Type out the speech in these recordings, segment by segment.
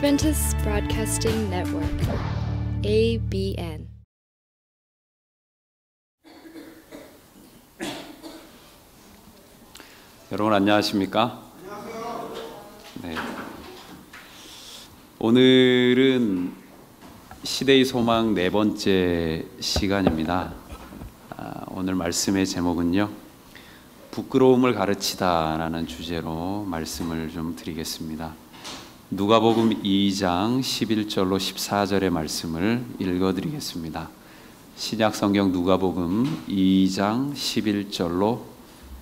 Adventist Broadcasting Network, ABN. 여러분 안녕하십니까? 네. 오늘은 시대의 소망 네 번째 시간입니다. 오늘 말씀의 제목은요, 부끄러움을 가르치다라는 주제로 말씀을 좀 드리겠습니다. 누가복음 2장 11절로 14절의 말씀을 읽어드리겠습니다. 신약성경 누가복음 2장 11절로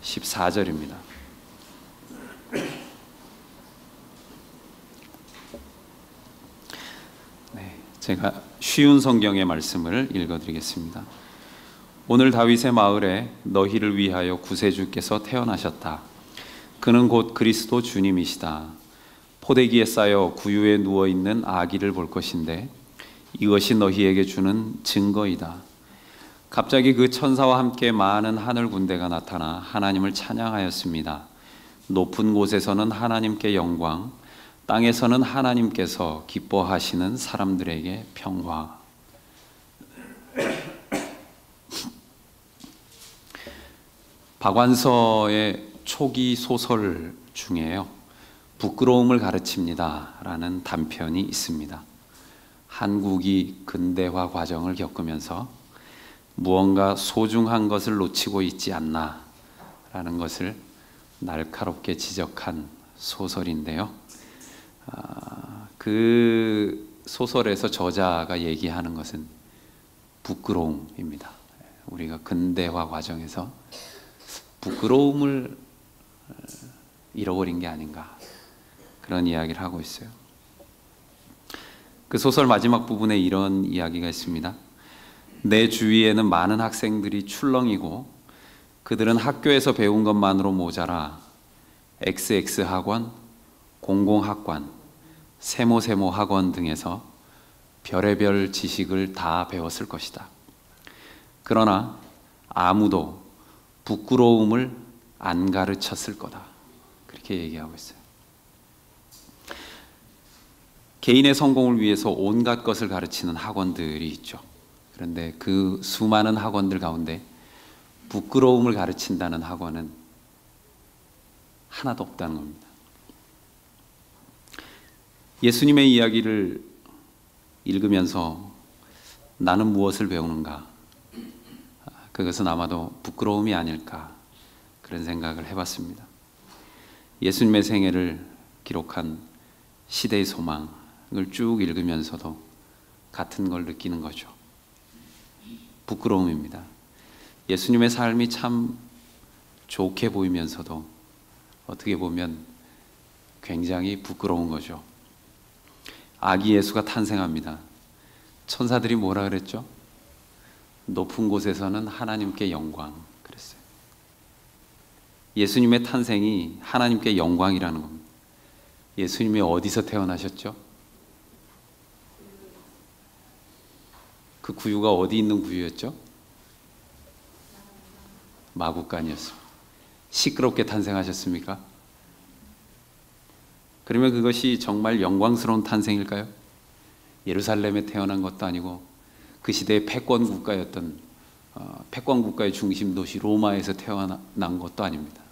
14절입니다. 제가 쉬운 성경의 말씀을 읽어드리겠습니다. 오늘 다윗의 마을에 너희를 위하여 구세주께서 태어나셨다. 그는 곧 그리스도 주님이시다. 포대기에 쌓여 구유에 누워있는 아기를 볼 것인데 이것이 너희에게 주는 증거이다. 갑자기 그 천사와 함께 많은 하늘 군대가 나타나 하나님을 찬양하였습니다. 높은 곳에서는 하나님께 영광, 땅에서는 하나님께서 기뻐하시는 사람들에게 평화. 박완서의 초기 소설 중에요, 부끄러움을 가르칩니다 라는 단편이 있습니다. 한국이 근대화 과정을 겪으면서 무언가 소중한 것을 놓치고 있지 않나 라는 것을 날카롭게 지적한 소설인데요, 그 소설에서 저자가 얘기하는 것은 부끄러움입니다. 우리가 근대화 과정에서 부끄러움을 잃어버린 게 아닌가, 그런 이야기를 하고 있어요. 그 소설 마지막 부분에 이런 이야기가 있습니다. 내 주위에는 많은 학생들이 출렁이고 그들은 학교에서 배운 것만으로 모자라 XX 학원, 공공학관, 세모세모 학원 등에서 별의별 지식을 다 배웠을 것이다. 그러나 아무도 부끄러움을 안 가르쳤을 거다. 그렇게 얘기하고 있어요. 개인의 성공을 위해서 온갖 것을 가르치는 학원들이 있죠. 그런데 그 수많은 학원들 가운데 부끄러움을 가르친다는 학원은 하나도 없다는 겁니다. 예수님의 이야기를 읽으면서 나는 무엇을 배우는가? 그것은 아마도 부끄러움이 아닐까, 그런 생각을 해봤습니다. 예수님의 생애를 기록한 시대의 소망을 쭉 읽으면서도 같은 걸 느끼는 거죠. 부끄러움입니다. 예수님의 삶이 참 좋게 보이면서도 어떻게 보면 굉장히 부끄러운 거죠. 아기 예수가 탄생합니다. 천사들이 뭐라 그랬죠? 높은 곳에서는 하나님께 영광, 그랬어요. 예수님의 탄생이 하나님께 영광이라는 겁니다. 예수님이 어디서 태어나셨죠? 그 구유가 어디 있는 구유였죠? 마구간이었습니다. 시끄럽게 탄생하셨습니까? 그러면 그것이 정말 영광스러운 탄생일까요? 예루살렘에 태어난 것도 아니고 그 시대의 패권 국가였던 패권 국가의 중심 도시 로마에서 태어난 것도 아닙니다.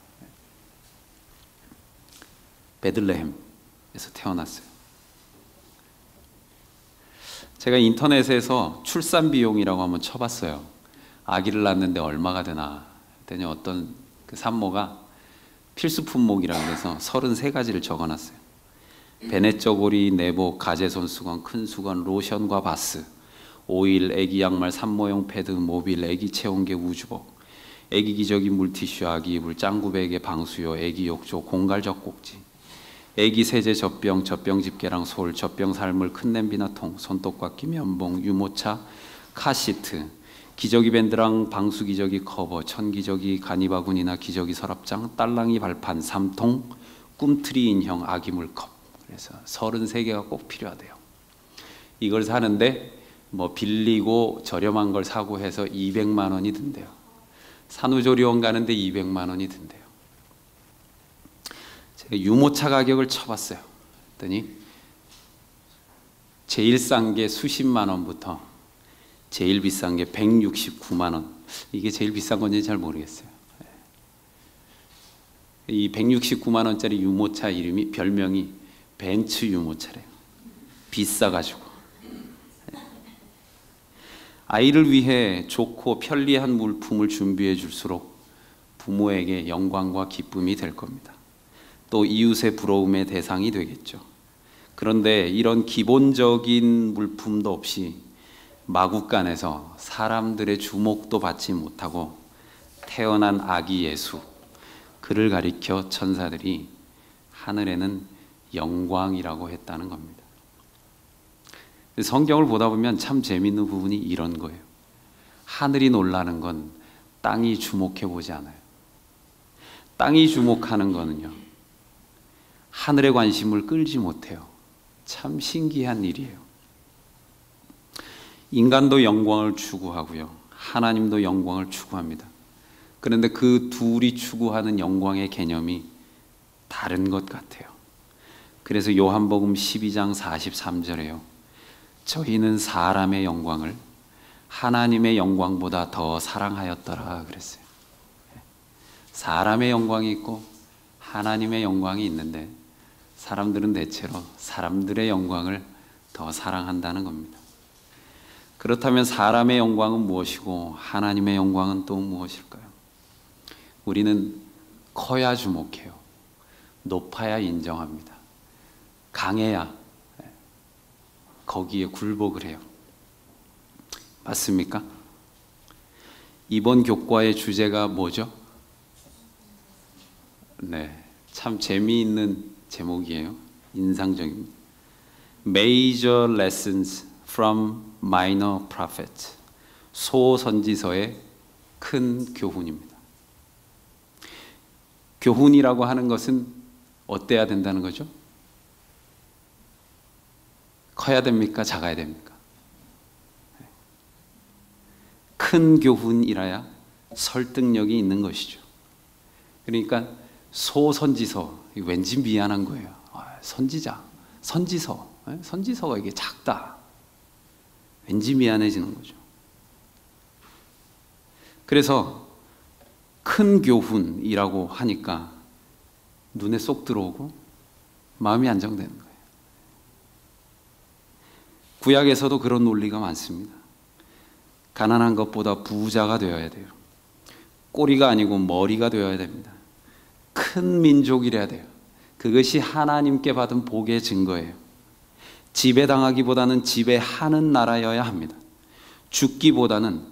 베들레헴에서 태어났어요. 제가 인터넷에서 출산 비용이라고 한번 쳐봤어요. 아기를 낳는데 얼마가 되나 했더니 어떤 그 산모가 필수 품목이라고 해서 33가지를 적어놨어요. 베넷저고리, 내복, 가제손 수건, 큰 수건, 로션과 바스, 오일, 애기 양말, 산모용 패드, 모빌, 애기 체온계, 우주복, 애기 기저귀, 물티슈, 아기 이불, 짱구 베개, 방수요, 애기 욕조, 공갈 젖꼭지, 애기 세제, 젖병, 젖병 집게랑 솔, 젖병 살물, 큰 냄비나 통, 손톱깎이, 면봉, 유모차, 카시트, 기저귀 밴드랑 방수 기저귀 커버, 천기저귀, 가니바구니나 기저귀 서랍장, 딸랑이 발판, 3통, 꿈틀이 인형, 아기 물컵. 그래서 33개가 꼭 필요하대요. 이걸 사는데 뭐 빌리고 저렴한 걸 사고 해서 200만 원이 든대요. 산후조리원 가는데 200만 원이 든대요. 제가 유모차 가격을 쳐봤어요. 그랬더니 제일 싼 게 수십만 원부터 제일 비싼 게 169만 원. 이게 제일 비싼 건지 잘 모르겠어요. 이 169만 원짜리 유모차 이름이 별명이 벤츠 유모차래요. 비싸가지고. 아이를 위해 좋고 편리한 물품을 준비해 줄수록 부모에게 영광과 기쁨이 될 겁니다. 또 이웃의 부러움의 대상이 되겠죠. 그런데 이런 기본적인 물품도 없이 마국간에서 사람들의 주목도 받지 못하고 태어난 아기 예수, 그를 가리켜 천사들이 하늘에는 영광이라고 했다는 겁니다. 성경을 보다 보면 참 재밌는 부분이 이런 거예요. 하늘이 놀라는 건 땅이 주목해 보지 않아요. 땅이 주목하는 거는요, 하늘의 관심을 끌지 못해요. 참 신기한 일이에요. 인간도 영광을 추구하고요, 하나님도 영광을 추구합니다. 그런데 그 둘이 추구하는 영광의 개념이 다른 것 같아요. 그래서 요한복음 12장 43절에요. 저희는 사람의 영광을 하나님의 영광보다 더 사랑하였더라 그랬어요. 사람의 영광이 있고 하나님의 영광이 있는데 사람들은 대체로 사람들의 영광을 더 사랑한다는 겁니다. 그렇다면 사람의 영광은 무엇이고 하나님의 영광은 또 무엇일까요? 우리는 커야 주목해요. 높아야 인정합니다. 강해야 거기에 굴복을 해요. 맞습니까? 이번 교과의 주제가 뭐죠? 네, 참 재미있는 제목이에요. 인상적입니다. Major Lessons from Minor Prophets. 소선지서의 큰 교훈입니다. 교훈이라고 하는 것은 어때야 된다는 거죠? 커야 됩니까? 작아야 됩니까? 큰 교훈이라야 설득력이 있는 것이죠. 그러니까 소선지서, 왠지 미안한 거예요. 선지자, 선지서가 이게 작다. 왠지 미안해지는 거죠. 그래서 큰 교훈이라고 하니까 눈에 쏙 들어오고 마음이 안정되는 거예요. 구약에서도 그런 논리가 많습니다. 가난한 것보다 부자가 되어야 돼요. 꼬리가 아니고 머리가 되어야 됩니다. 큰 민족이래야 돼요. 그것이 하나님께 받은 복의 증거예요. 지배당하기보다는 지배하는 나라여야 합니다. 죽기보다는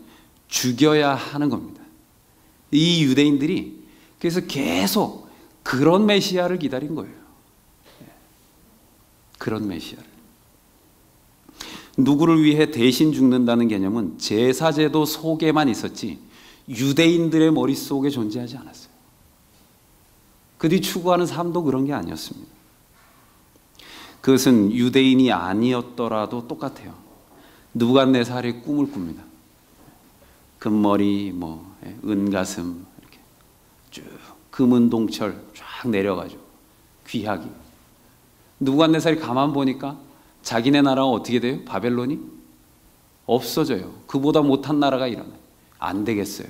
죽여야 하는 겁니다. 이 유대인들이 그래서 계속 그런 메시아를 기다린 거예요. 그런 메시아를. 누구를 위해 대신 죽는다는 개념은 제사제도 속에만 있었지 유대인들의 머릿속에 존재하지 않았어요. 그들이 추구하는 삶도 그런 게 아니었습니다. 그것은 유대인이 아니었더라도 똑같아요. 느부갓네살이 꿈을 꿉니다. 금머리, 은가슴 이렇게 쭉 금은 동철 쫙 내려가지고 귀하기. 느부갓네살이 가만 보니까 자기네 나라가 어떻게 돼요? 바벨론이 없어져요. 그보다 못한 나라가 일어나요. 안 되겠어요.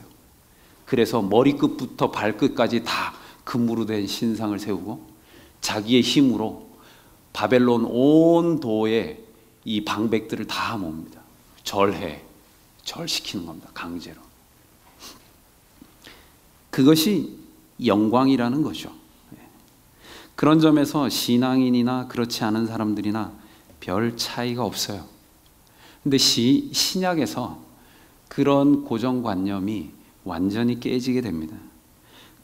그래서 머리끝부터 발끝까지 다 금으로 된 신상을 세우고 자기의 힘으로 바벨론 온 도에 이 방백들을 다 모읍니다. 절시키는 겁니다. 강제로. 그것이 영광이라는 거죠. 그런 점에서 신앙인이나 그렇지 않은 사람들이나 별 차이가 없어요. 근데 신약에서 그런 고정관념이 완전히 깨지게 됩니다.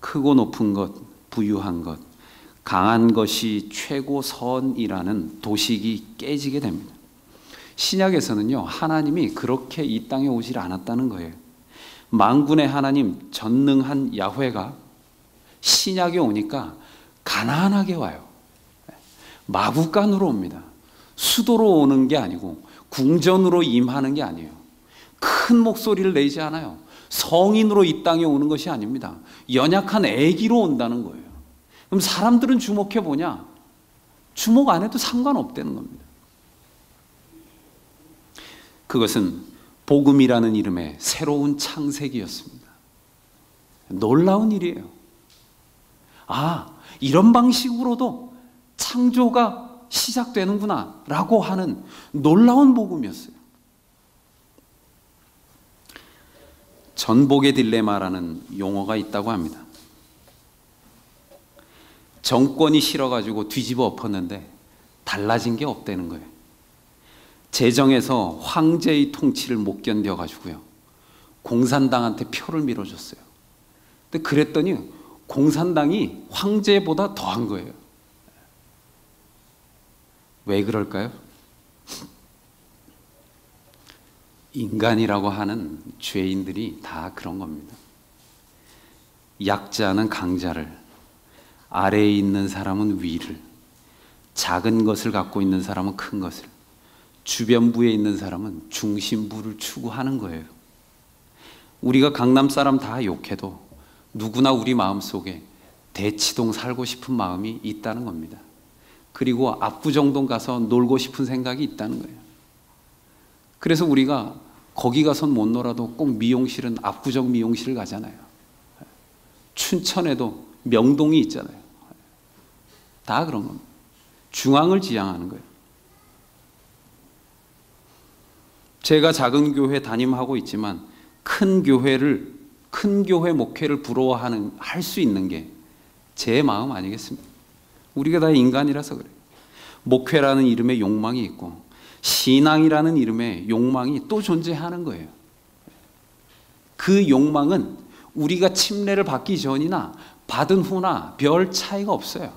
크고 높은 것, 부유한 것, 강한 것이 최고 선이라는 도식이 깨지게 됩니다. 신약에서는요, 하나님이 그렇게 이 땅에 오질 않았다는 거예요. 만군의 하나님 전능한 야훼가 신약에 오니까 가난하게 와요. 마국간으로 옵니다. 수도로 오는 게 아니고 궁전으로 임하는 게 아니에요. 큰 목소리를 내지 않아요. 성인으로 이 땅에 오는 것이 아닙니다. 연약한 아기로 온다는 거예요. 그럼 사람들은 주목해 보냐? 주목 안 해도 상관없다는 겁니다. 그것은 복음이라는 이름의 새로운 창세기였습니다. 놀라운 일이에요. 이런 방식으로도 창조가 시작되는구나 라고 하는 놀라운 복음이었어요. 전복의 딜레마라는 용어가 있다고 합니다. 정권이 싫어가지고 뒤집어 엎었는데 달라진 게 없다는 거예요. 재정에서 황제의 통치를 못 견뎌가지고요, 공산당한테 표를 밀어줬어요. 근데 그랬더니 공산당이 황제보다 더한 거예요. 왜 그럴까요? 인간이라고 하는 죄인들이 다 그런 겁니다. 약자는 강자를, 아래에 있는 사람은 위를, 작은 것을 갖고 있는 사람은 큰 것을, 주변부에 있는 사람은 중심부를 추구하는 거예요. 우리가 강남 사람 다 욕해도 누구나 우리 마음속에 대치동 살고 싶은 마음이 있다는 겁니다. 그리고 압구정동 가서 놀고 싶은 생각이 있다는 거예요. 그래서 우리가 거기 가선 못 놀아도 꼭 미용실은 압구정 미용실 가잖아요. 춘천에도 명동이 있잖아요. 다 그런 겁니다. 중앙을 지향하는 거예요. 제가 작은 교회 담임하고 있지만 큰 교회 목회를 부러워하는, 할 수 있는 게 제 마음 아니겠습니까? 우리가 다 인간이라서 그래요. 목회라는 이름의 욕망이 있고 신앙이라는 이름의 욕망이 또 존재하는 거예요. 그 욕망은 우리가 침례를 받기 전이나 받은 후나 별 차이가 없어요.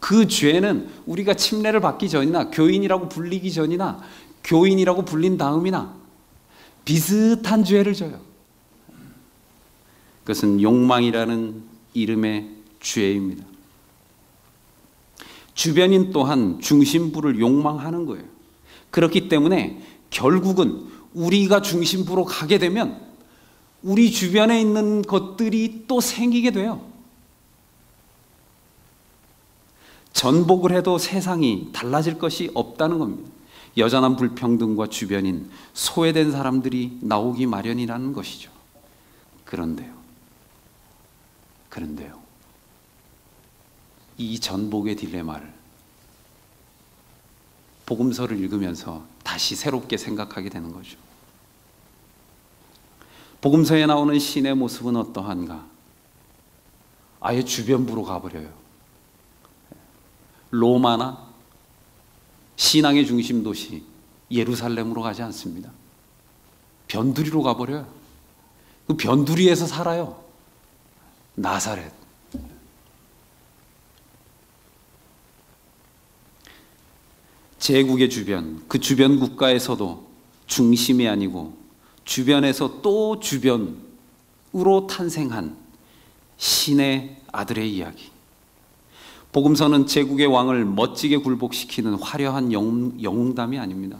그 죄는 우리가 침례를 받기 전이나 교인이라고 불리기 전이나 교인이라고 불린 다음이나 비슷한 죄를 져요. 그것은 욕망이라는 이름의 죄입니다. 주변인 또한 중심부를 욕망하는 거예요. 그렇기 때문에 결국은 우리가 중심부로 가게 되면 우리 주변에 있는 것들이 또 생기게 돼요. 전복을 해도 세상이 달라질 것이 없다는 겁니다. 여전한 불평등과 주변인, 소외된 사람들이 나오기 마련이라는 것이죠. 그런데요, 이 전복의 딜레마를 복음서를 읽으면서 다시 새롭게 생각하게 되는 거죠. 복음서에 나오는 신의 모습은 어떠한가? 아예 주변부로 가버려요. 로마나 신앙의 중심 도시 예루살렘으로 가지 않습니다. 변두리로 가버려요. 그 변두리에서 살아요. 나사렛. 제국의 주변, 그 주변 국가에서도 중심이 아니고 주변에서 또 주변으로 탄생한 신의 아들의 이야기. 복음서는 제국의 왕을 멋지게 굴복시키는 화려한 영웅담이 아닙니다.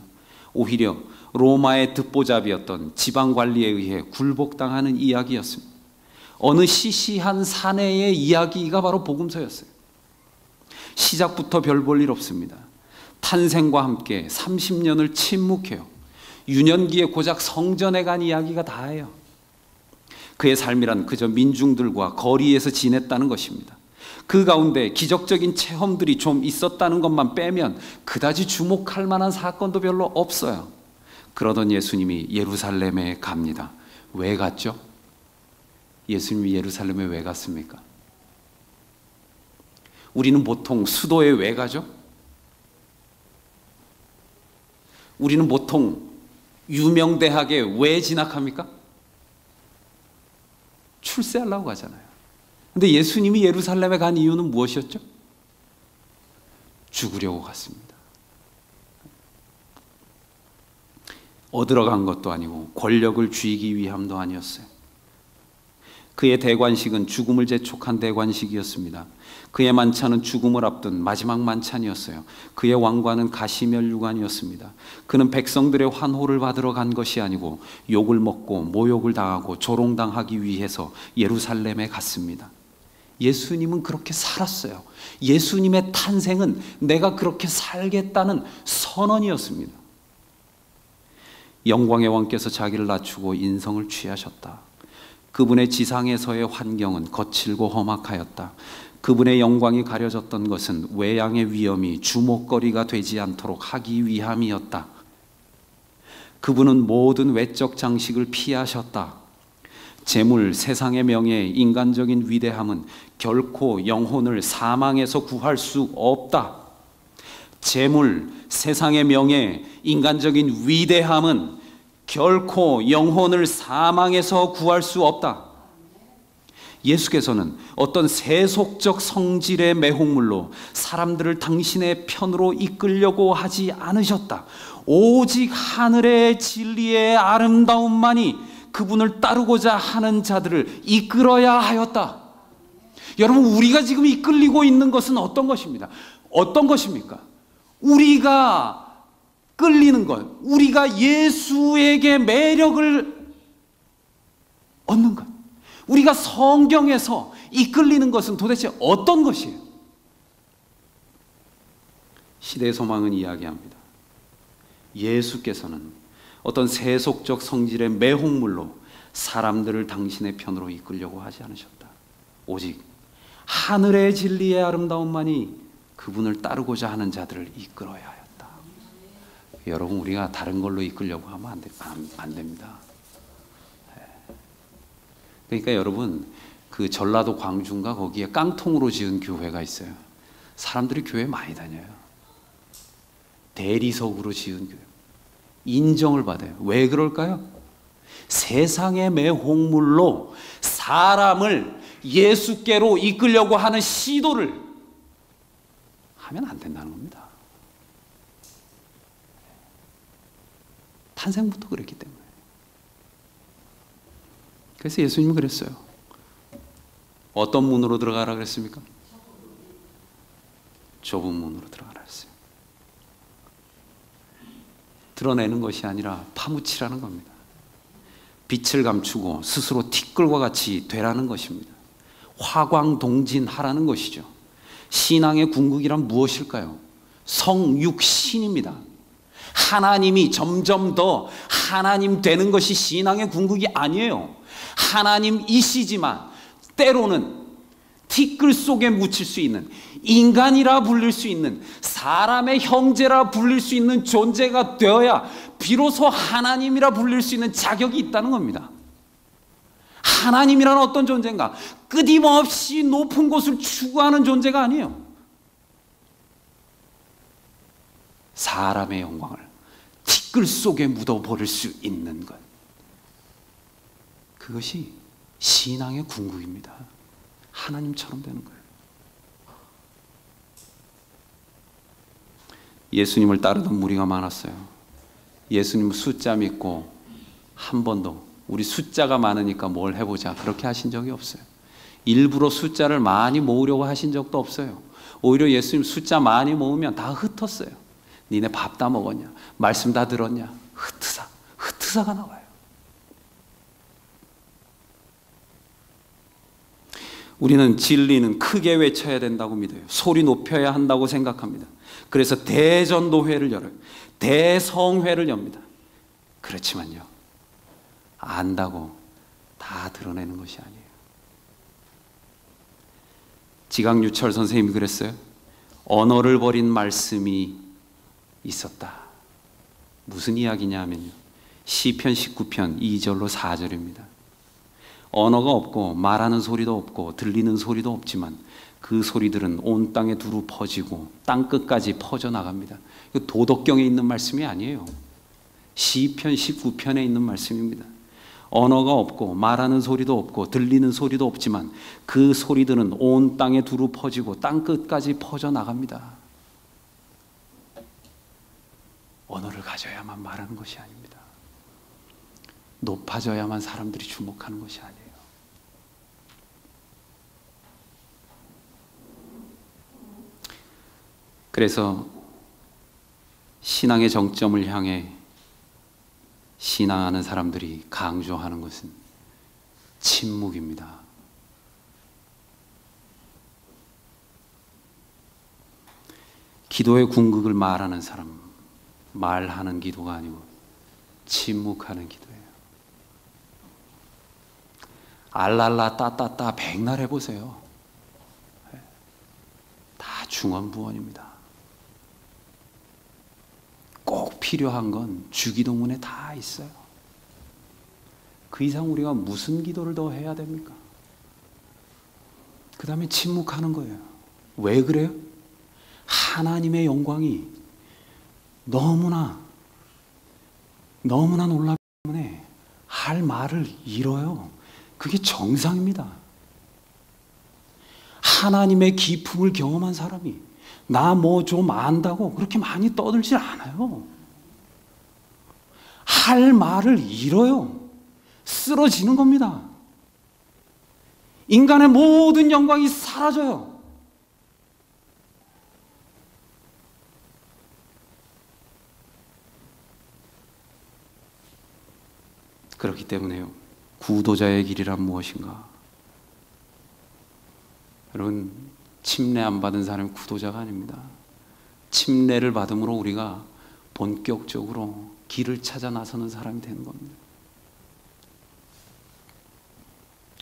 오히려 로마의 듣보잡이었던 지방관리에 의해 굴복당하는 이야기였습니다. 어느 시시한 사내의 이야기가 바로 복음서였어요. 시작부터 별 볼 일 없습니다. 탄생과 함께 30년을 침묵해요. 유년기에 고작 성전에 간 이야기가 다예요. 그의 삶이란 그저 민중들과 거리에서 지냈다는 것입니다. 그 가운데 기적적인 체험들이 좀 있었다는 것만 빼면 그다지 주목할 만한 사건도 별로 없어요. 그러던 예수님이 예루살렘에 갑니다. 왜 갔죠? 예수님이 예루살렘에 왜 갔습니까? 우리는 보통 수도에 왜 가죠? 우리는 보통 유명 대학에 왜 진학합니까? 출세하려고 가잖아요. 근데 예수님이 예루살렘에 간 이유는 무엇이었죠? 죽으려고 갔습니다. 얻으러 간 것도 아니고 권력을 쥐기 위함도 아니었어요. 그의 대관식은 죽음을 재촉한 대관식이었습니다. 그의 만찬은 죽음을 앞둔 마지막 만찬이었어요. 그의 왕관은 가시면류관이었습니다. 그는 백성들의 환호를 받으러 간 것이 아니고 욕을 먹고 모욕을 당하고 조롱당하기 위해서 예루살렘에 갔습니다. 예수님은 그렇게 살았어요. 예수님의 탄생은 내가 그렇게 살겠다는 선언이었습니다. 영광의 왕께서 자기를 낮추고 인성을 취하셨다. 그분의 지상에서의 환경은 거칠고 험악하였다. 그분의 영광이 가려졌던 것은 외양의 위엄이 주목거리가 되지 않도록 하기 위함이었다. 그분은 모든 외적 장식을 피하셨다. 재물, 세상의 명예, 인간적인 위대함은 결코 영혼을 사망에서 구할 수 없다. 재물, 세상의 명예, 인간적인 위대함은 결코 영혼을 사망에서 구할 수 없다. 예수께서는 어떤 세속적 성질의 매혹물로 사람들을 당신의 편으로 이끌려고 하지 않으셨다. 오직 하늘의 진리의 아름다움만이 그분을 따르고자 하는 자들을 이끌어야 하였다. 여러분, 우리가 지금 이끌리고 있는 것은 어떤 것입니다? 어떤 것입니까? 우리가 끌리는 것, 우리가 예수에게 매력을 얻는 것, 우리가 성경에서 이끌리는 것은 도대체 어떤 것이에요? 시대의 소망은 이야기합니다. 예수께서는 어떤 세속적 성질의 매혹물로 사람들을 당신의 편으로 이끌려고 하지 않으셨다. 오직 하늘의 진리의 아름다움만이 그분을 따르고자 하는 자들을 이끌어야 하였다. 여러분, 우리가 다른 걸로 이끌려고 하면 안 됩니다. 그러니까 여러분, 그 전라도 광주인가 거기에 깡통으로 지은 교회가 있어요. 사람들이 교회 많이 다녀요. 대리석으로 지은 교회. 인정을 받아요. 왜 그럴까요? 세상의 매혹물로 사람을 예수께로 이끌려고 하는 시도를 하면 안 된다는 겁니다. 탄생부터 그랬기 때문에. 그래서 예수님은 그랬어요. 어떤 문으로 들어가라 그랬습니까? 좁은 문으로 들어가라 했어요. 드러내는 것이 아니라 파묻히라는 겁니다. 빛을 감추고 스스로 티끌과 같이 되라는 것입니다. 화광동진하라는 것이죠. 신앙의 궁극이란 무엇일까요? 성육신입니다. 하나님이 점점 더 하나님 되는 것이 신앙의 궁극이 아니에요. 하나님이시지만 때로는 티끌 속에 묻힐 수 있는, 인간이라 불릴 수 있는, 사람의 형제라 불릴 수 있는 존재가 되어야 비로소 하나님이라 불릴 수 있는 자격이 있다는 겁니다. 하나님이란 어떤 존재인가? 끊임없이 높은 곳을 추구하는 존재가 아니에요. 사람의 영광을 티끌 속에 묻어버릴 수 있는 것, 그것이 신앙의 궁극입니다. 하나님처럼 되는 거예요. 예수님을 따르던 무리가 많았어요. 예수님 숫자 믿고 한 번도 우리 숫자가 많으니까 뭘 해보자 그렇게 하신 적이 없어요. 일부러 숫자를 많이 모으려고 하신 적도 없어요. 오히려 예수님 숫자 많이 모으면 다 흩었어요. 니네 밥 다 먹었냐? 말씀 다 들었냐? 흩으사가 나와요. 우리는 진리는 크게 외쳐야 된다고 믿어요. 소리 높여야 한다고 생각합니다. 그래서 대전도회를 열어요. 대성회를 엽니다. 그렇지만요, 안다고 다 드러내는 것이 아니에요. 지강유철 선생님이 그랬어요. 언어를 버린 말씀이 있었다. 무슨 이야기냐 하면요, 시편 19편 2절로 4절입니다. 언어가 없고 말하는 소리도 없고 들리는 소리도 없지만 그 소리들은 온 땅에 두루 퍼지고 땅끝까지 퍼져나갑니다. 이거 도덕경에 있는 말씀이 아니에요. 시편 19편에 있는 말씀입니다. 언어가 없고 말하는 소리도 없고 들리는 소리도 없지만 그 소리들은 온 땅에 두루 퍼지고 땅끝까지 퍼져나갑니다. 언어를 가져야만 말하는 것이 아닙니다. 높아져야만 사람들이 주목하는 것이 아니에요. 그래서 신앙의 정점을 향해 신앙하는 사람들이 강조하는 것은 침묵입니다. 기도의 궁극을 말하는 사람, 말하는 기도가 아니고 침묵하는 기도예요. 알랄라 따따따 백날 해보세요. 다 중언부언입니다. 꼭 필요한 건 주기도문에 다 있어요. 그 이상 우리가 무슨 기도를 더 해야 됩니까? 그 다음에 침묵하는 거예요. 왜 그래요? 하나님의 영광이 너무나 놀랍기 때문에 할 말을 잃어요. 그게 정상입니다. 하나님의 기품을 경험한 사람이 나 뭐 좀 안다고 그렇게 많이 떠들지 않아요. 할 말을 잃어요. 쓰러지는 겁니다. 인간의 모든 영광이 사라져요. 그렇기 때문에요. 구도자의 길이란 무엇인가? 여러분, 침례 안 받은 사람이 구도자가 아닙니다. 침례를 받음으로 우리가 본격적으로 길을 찾아 나서는 사람이 되는 겁니다.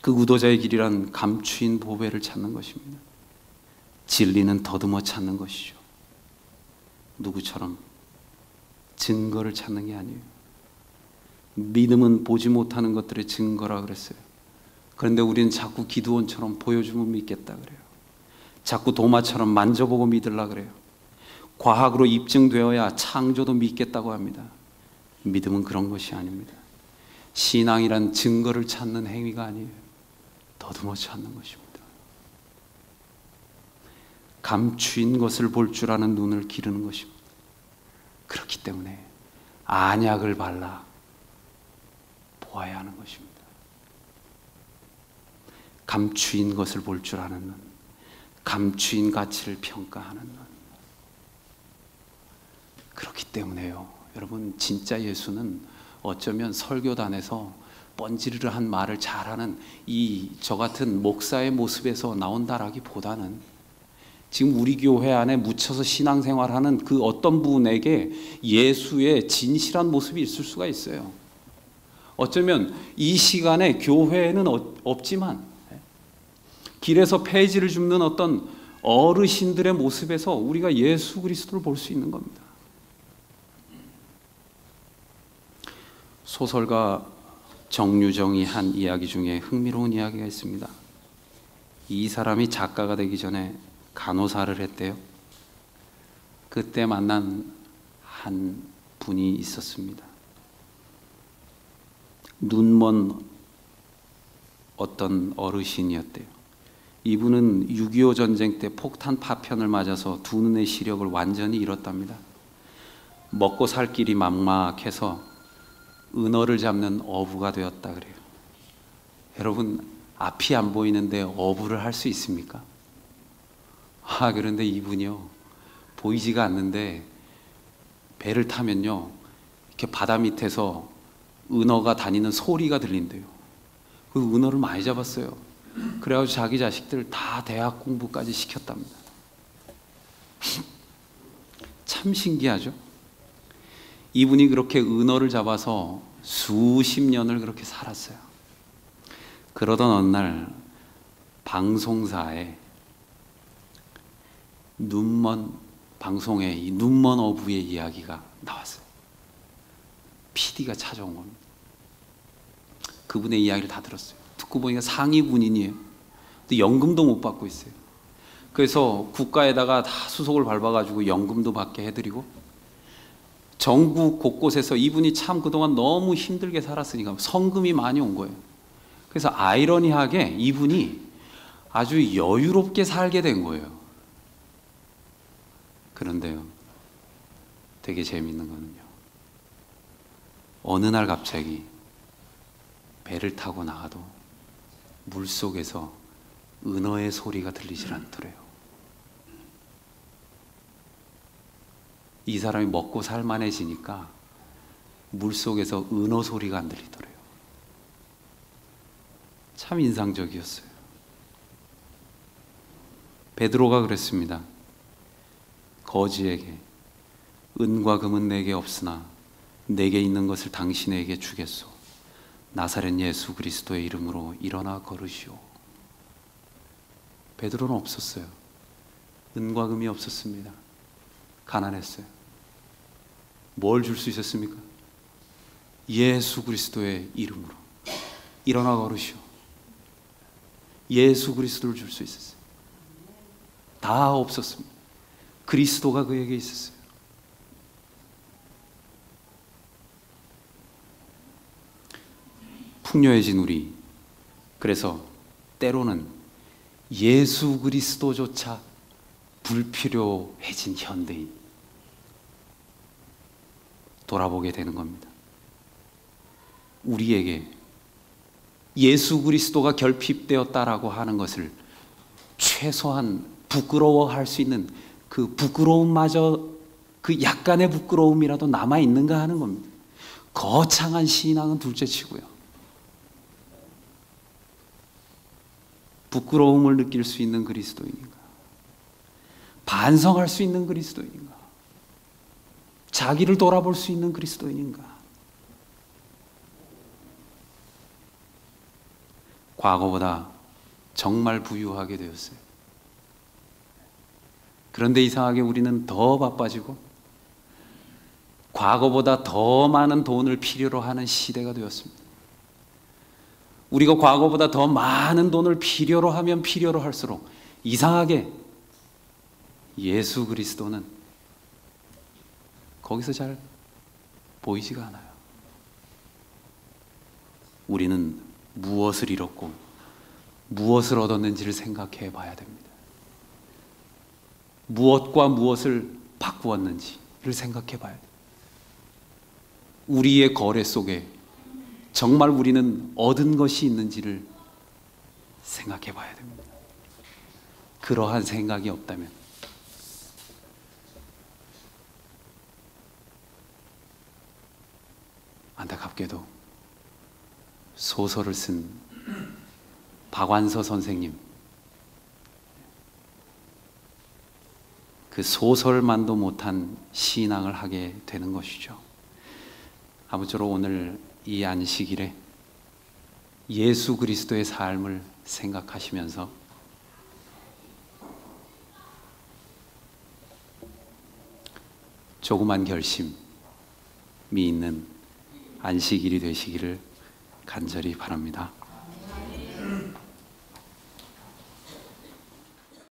그 구도자의 길이란 감추인 보배를 찾는 것입니다. 진리는 더듬어 찾는 것이죠. 누구처럼 증거를 찾는 게 아니에요. 믿음은 보지 못하는 것들의 증거라 그랬어요. 그런데 우리는 자꾸 기드온처럼 보여주면 믿겠다 그래요. 자꾸 도마처럼 만져보고 믿으려 그래요. 과학으로 입증되어야 창조도 믿겠다고 합니다. 믿음은 그런 것이 아닙니다. 신앙이란 증거를 찾는 행위가 아니에요. 더듬어 찾는 것입니다. 감추인 것을 볼 줄 아는 눈을 기르는 것입니다. 그렇기 때문에 안약을 발라 보아야 하는 것입니다. 감추인 것을 볼 줄 아는 눈, 감추인 가치를 평가하는 눈. 그렇기 때문에요, 여러분, 진짜 예수는 어쩌면 설교단에서 뻔지르르한 말을 잘하는 저 같은 목사의 모습에서 나온다라기보다는 지금 우리 교회 안에 묻혀서 신앙생활하는 그 어떤 분에게 예수의 진실한 모습이 있을 수가 있어요. 어쩌면 이 시간에 교회에는 없지만 길에서 폐지를 줍는 어떤 어르신들의 모습에서 우리가 예수 그리스도를 볼 수 있는 겁니다. 소설가 정유정이 한 이야기 중에 흥미로운 이야기가 있습니다. 이 사람이 작가가 되기 전에 간호사를 했대요. 그때 만난 한 분이 있었습니다. 눈먼 어떤 어르신이었대요. 이분은 6.25 전쟁 때 폭탄 파편을 맞아서 두 눈의 시력을 완전히 잃었답니다. 먹고 살 길이 막막해서 은어를 잡는 어부가 되었다 그래요. 여러분, 앞이 안 보이는데 어부를 할 수 있습니까? 그런데 이분이요, 보이지가 않는데 배를 타면요, 이렇게 바다 밑에서 은어가 다니는 소리가 들린대요. 그 은어를 많이 잡았어요. 그래가지고 자기 자식들 다 대학 공부까지 시켰답니다. 참 신기하죠? 이분이 그렇게 은어를 잡아서 수십 년을 그렇게 살았어요. 그러던 어느 날 방송사에 방송에 이 눈먼 어부의 이야기가 나왔어요. PD가 찾아온 겁니다. 그분의 이야기를 다 들었어요. 듣고 보니까 상위 군인이에요. 근데 연금도 못 받고 있어요. 그래서 국가에다가 다 수속을 밟아가지고 연금도 받게 해드리고, 전국 곳곳에서 이분이 참 그동안 너무 힘들게 살았으니까 성금이 많이 온 거예요. 그래서 아이러니하게 이분이 아주 여유롭게 살게 된 거예요. 그런데요, 되게 재밌는 거는요, 어느 날 갑자기 배를 타고 나가도 물속에서 은어의 소리가 들리질 않더래요. 이 사람이 먹고 살만해지니까 물속에서 은어 소리가 안 들리더래요. 참 인상적이었어요. 베드로가 그랬습니다. 거지에게 은과 금은 내게 없으나 내게 있는 것을 당신에게 주겠소. 나사렛 예수 그리스도의 이름으로 일어나 걸으시오. 베드로는 없었어요. 은과 금이 없었습니다. 가난했어요. 뭘 줄 수 있었습니까? 예수 그리스도의 이름으로 일어나 걸으시오. 예수 그리스도를 줄 수 있었어요. 다 없었습니다. 그리스도가 그에게 있었어요. 풍요해진 우리, 그래서 때로는 예수 그리스도조차 불필요해진 현대인 돌아보게 되는 겁니다. 우리에게 예수 그리스도가 결핍되었다라고 하는 것을 최소한 부끄러워할 수 있는 그 부끄러움마저, 그 약간의 부끄러움이라도 남아있는가 하는 겁니다. 거창한 신앙은 둘째치고요. 부끄러움을 느낄 수 있는 그리스도인인가? 반성할 수 있는 그리스도인인가? 자기를 돌아볼 수 있는 그리스도인인가? 과거보다 정말 부유하게 되었어요. 그런데 이상하게 우리는 더 바빠지고 과거보다 더 많은 돈을 필요로 하는 시대가 되었습니다. 우리가 과거보다 더 많은 돈을 필요로 하면 필요로 할수록 이상하게 예수 그리스도는 거기서 잘 보이지가 않아요. 우리는 무엇을 잃었고 무엇을 얻었는지를 생각해 봐야 됩니다. 무엇과 무엇을 바꾸었는지를 생각해 봐야 돼요. 우리의 거래 속에 정말 우리는 얻은 것이 있는지를 생각해 봐야 됩니다. 그러한 생각이 없다면 안타깝게도 소설을 쓴 박완서 선생님, 그 소설만도 못한 신앙을 하게 되는 것이죠. 아무쪼록 오늘 이 안식일에 예수 그리스도의 삶을 생각하시면서 조그만 결심이 있는 안식일이 되시기를 간절히 바랍니다.